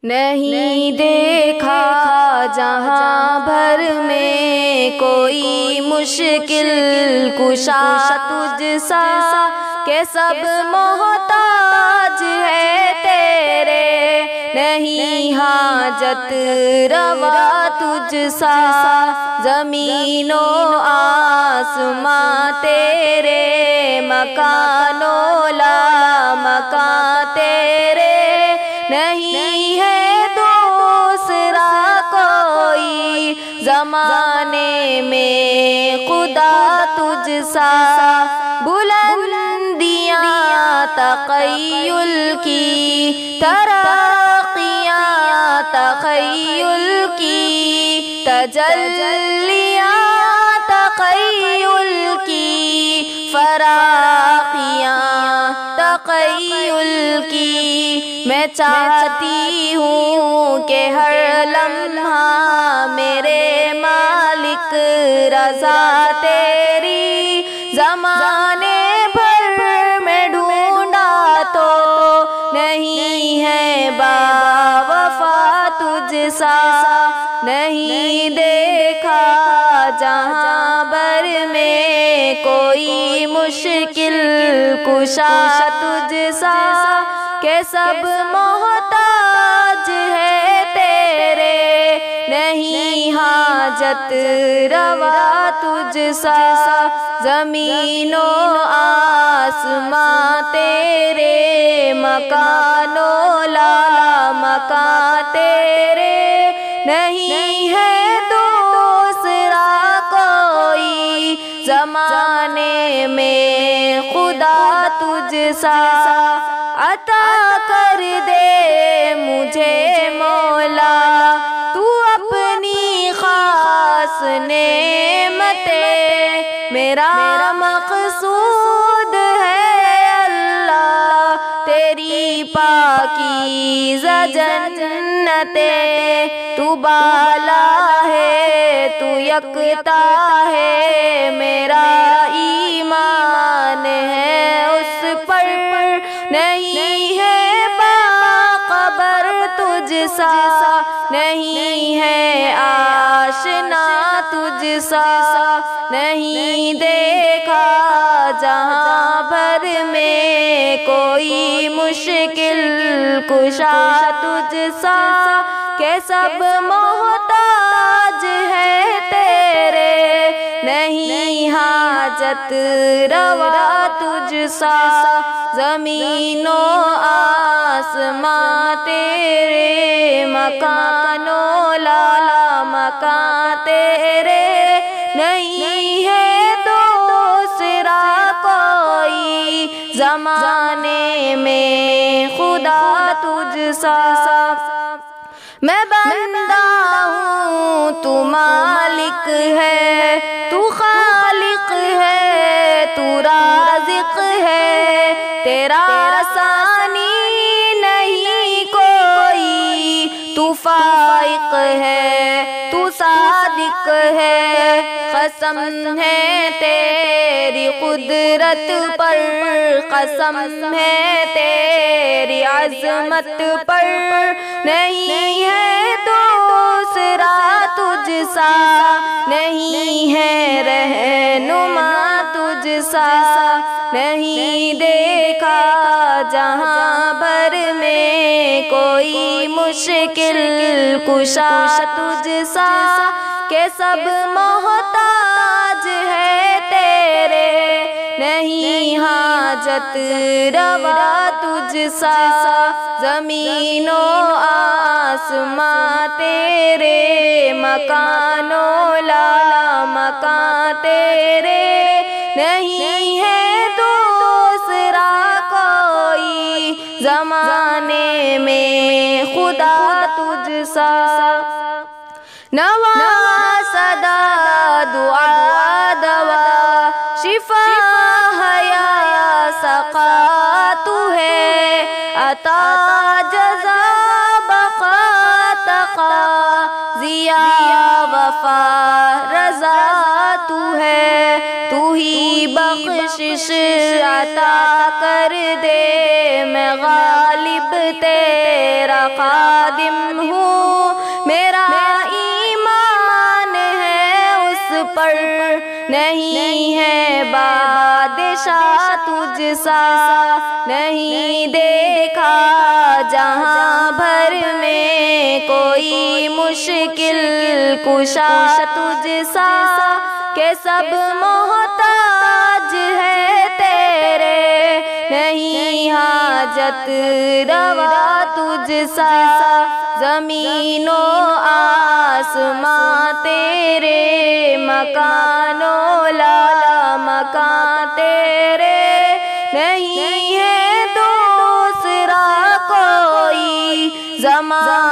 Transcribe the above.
نہیں دیکھا جہاں بھر میں کوئی مشکل کشا تجھ سا کہ سب محتاج ہے تیرے، نہیں حاجت روا تجھ سا زمین و آسماں تیرے، مکان و لا مکان تیرے، نہیں ہے دوسرا کوئی زمانے میں خدا تجھ سا، بلندیاں تخیل کی، ترقیاں تخیل کی، تجلیاں تخیل کی، فراقیاں تخیل کی، میں چاہتی ہوں کہ ہر لمحہ میرے مالک رضا تیری، زمانے بھر میں ڈھونڈا تو نہیں ہے بابا وفا تجھ سا، نہیں دیکھا جہاں بھر میں کوئی مشکل کشا تجھ سا کہ سب محتاج ہے تیرے، نہیں حاجت روا تجھ سا زمین و آسماں تیرے، مکان و لا مکان تیرے، نہیں ہے دوسرا کوئی زمانے میں خدا تجھ سا، عطا کر دے مجھے مولا تو اپنی خاص نعمتیں، میرا مقصود ہے اللہ تیری پاکیزہ جنتیں، تو بالا ہے تو یکتا ہے، میرا ایمان ہے اس پر، نہیں ہے باخبر تجھ سا، نہیں ہے آشنا تجھ سا، نہیں دیکھا جہاں بھر میں کوئی مشکل کشا تجھ سا کہ سب محتاج ہے تیرے، نہیں حاجت روا تجھ سا زمین و آسماں تیرے، مکان و لا مکان تیرے، نہیں ہے دوسرا کوئی زمانے میں خدا تجھ سا، میں بندہ ہوں تو مالک ہے، تو خالق ہے، تو رازق ہے، تیرا ثانی نہیں کوئی، تو فائق ہے، تو صادق ہے، قسم ہے تیری قدرت پر، قسم ہے تیری عظمت پر، نہیں ہے دوسرا تجھ سا، نہیں ہے رہنما تجھ سا، نہیں دیکھا جہاں بھر میں کوئی مشکل کشا تجھ سا کہ سب محتاج ہے تیرے، نہیں حاجت روا تجھ سا زمین و آسماں تیرے، مکان و لا مکان تیرے، نہیں ہے دوسرا کوئی زمانے میں خدا تجھ سا، نوا صدا دعا دوا شفا حیا سقا تو ہے، عطا جزا بقا تقا ضیا وفا رضا تو ہے، تو ہی بخشش عطا کر دے، میں غالب تیرا خادم ہوں، میرا ایمان ہے اس پر، نہیں ہے بادشاہ تجھ سا، نہیں دیکھا جہاں بھر میں کوئی مشکل کشا تجھ سا، کہ سب محتاج ہے تیرے، نہیں حاجت روا تجھ سا، زمین و آسمان تیرے، مکان و لا مکان تیرے، نہیں ہے دوسرا کوئی زمان